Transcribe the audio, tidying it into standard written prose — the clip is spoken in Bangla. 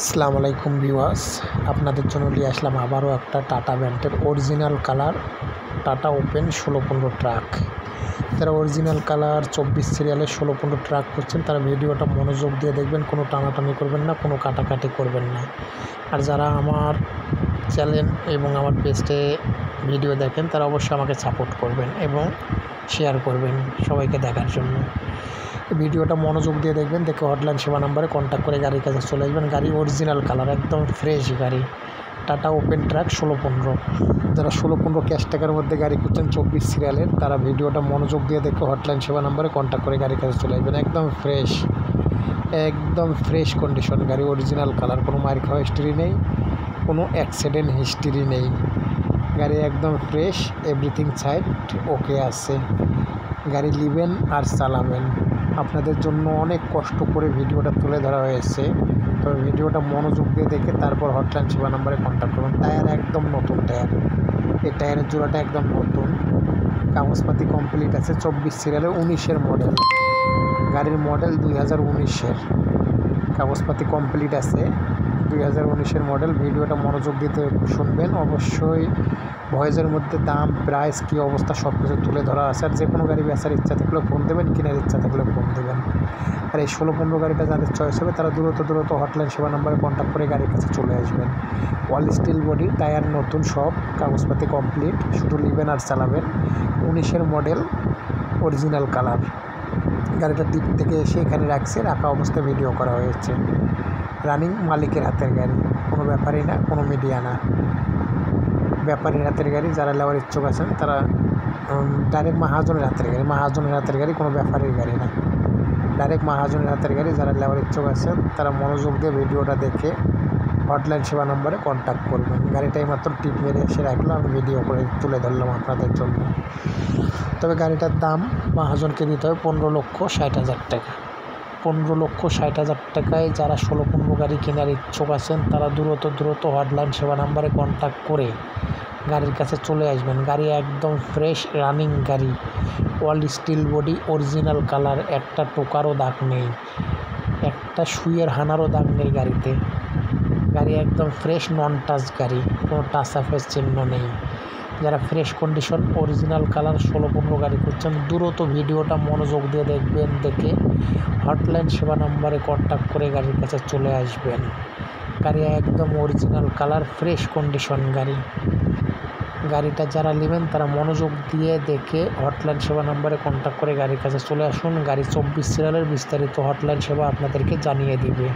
আসসালামু আলাইকুম ভিউয়ার্স, আপনাদের জন্য নিয়ে আসলাম আবারও একটা টাটা ব্র্যান্ডের original colour tata open 1615 truck. যারা অরিজিনাল কালার 24 সিরিয়ালের 1615 ট্রাক করছেন তারা ভিডিওটা মনোযোগ দিয়ে দেখবেন, কোনো টানাটানি করবেন না, কোনো কাটাকাটি করবেন না। আর যারা আমার চ্যানেল এবং আমার পেজে ভিডিও দেখেন তারা অবশ্যই আমাকে সাপোর্ট করবেন এবং শেয়ার করবেন সবাইকে দেখার জন্য। ভিডিওটা মনোযোগ দিয়ে দেখবেন, দেখে হটলাইন সেবা নাম্বারে কন্ট্যাক্ট করে গাড়ির কাছে চলে আসবেন। গাড়ি অরিজিনাল কালার, একদম ফ্রেশ গাড়ি, টাটা ওপেন ট্রাক 1615। যারা 1615 ক্যাশ টাকার মধ্যে গাড়ি করছেন 24 সিরিয়ালের, তারা ভিডিওটা মনোযোগ দিয়ে দেখে হটলাইন সেবা নাম্বারে কন্ট্যাক্ট করে গাড়ির কাছে চলে আসবেন। একদম ফ্রেশ কন্ডিশন গাড়ি, অরিজিনাল কালার, কোনো মার খাওয়া হিস্ট্রি নেই, কোনো অ্যাক্সিডেন্ট হিস্ট্রি নেই। গাড়ি একদম ফ্রেশ, এভরিথিং সাইড ওকে আছে। গাড়ি নেবেন আর চালাবেন। আপনাদের জন্য অনেক কষ্ট করে ভিডিওটা তুলে ধরা হয়েছে, তবে ভিডিওটা মনোযোগ দিয়ে দেখে তারপর হটলাইন সেবা নাম্বারে কন্ট্যাক্ট করুন। টায়ার একদম নতুন টায়ার, এই টায়ারের জোড়াটা একদম নতুন, কাগজপাতি কমপ্লিট আছে। 24 সিরিয়ালের 19-এর মডেল, গাড়ির মডেল 2019-এর, কাগজপাতি কমপ্লিট আছে, 2019-এর মডেল। ভিডিওটা মনোযোগ দিতে শুনবেন। অবশ্যই ভয়েসের মধ্যে দাম, প্রাইস, কী অবস্থা সব কিছু তুলে ধরা আছে। আর যে কোনো গাড়ি বেচার ইচ্ছা থাকলে ফোন দেবেন, কেনার ইচ্ছা থাকলে ফোন দেবেন। আর এই 1615 গাড়িটা যাদের চয়েস হবে তারা দ্রুত হটলাইন সেবা নাম্বারে কন্ট্যাক্ট করে গাড়ির কাছে চলে আসবেন। অল স্টিল বডি, টায়ার নতুন, সব কাগজপাতি কমপ্লিট, শুধু নেবেন আর চালাবেন। 19-এর মডেল, অরিজিনাল কালার। গাড়িটা দ্বীপ থেকে এসে এখানে রাখা অবস্থায় ভিডিও করা হয়েছে। রানিং, মালিকের হাতের গাড়ি, কোনো ব্যাপারই না, কোনো মিডিয়া না, ব্যাপারীর হাতের গাড়ি। যারা নেওয়ার ইচ্ছুক আছেন তারা ডাইরেক্ট মাহাজনের হাতের গাড়ি, কোনো ব্যাপারীর গাড়ি না, ডাইরেক্ট মাহাজনের হাতের গাড়ি। যারা নেওয়ার ইচ্ছুক আছেন তারা মনোযোগ দিয়ে ভিডিওটা দেখে হটলাইন সেবা নম্বরে কন্ট্যাক্ট করবেন। গাড়িটাই মাত্র টিপ মেরে এসে রাখলাম, আমি ভিডিও করে তুলে ধরলাম আপনাদের জন্য। তবে গাড়িটার দাম মাহাজনকে দিতে হবে 15,60,000 টাকা। 15,60,000 টাকায় যারা 1615 গাড়ি কেনার ইচ্ছুক আছেন তারা দ্রুত হটলাইন সেবা নাম্বারে কন্ট্যাক্ট করে গাড়ির কাছে চলে আসবেন। গাড়ি একদম ফ্রেশ রানিং গাড়ি, all steel body, original colour, একটা টোকারও দাগ নেই, একটা সুইয়ের হানারও দাগ নেই গাড়িতে। গাড়ি একদম ফ্রেশ, নন টাচ গাড়ি, কোনো টাচ আপের চিহ্ন নেই। যারা ফ্রেশ কন্ডিশন অরিজিনাল কালার 1615 গাড়ি করছেন দ্রুত ভিডিওটা মনোযোগ দিয়ে দেখবেন, দেখে হটলাইন সেবা নাম্বারে কন্ট্যাক্ট করে গাড়ির কাছে চলে আসবেন। গাড়ি একদম অরিজিনাল কালার, ফ্রেশ কন্ডিশন গাড়ি। গাড়িটা যারা নেবেন তারা মনোযোগ দিয়ে দেখে হটলাইন সেবা নাম্বারে কন্ট্যাক্ট করে গাড়ির কাছে চলে আসুন। গাড়ি 24 সিরিয়ালের বিস্তারিত হটলাইন সেবা আপনাদেরকে জানিয়ে দিবে।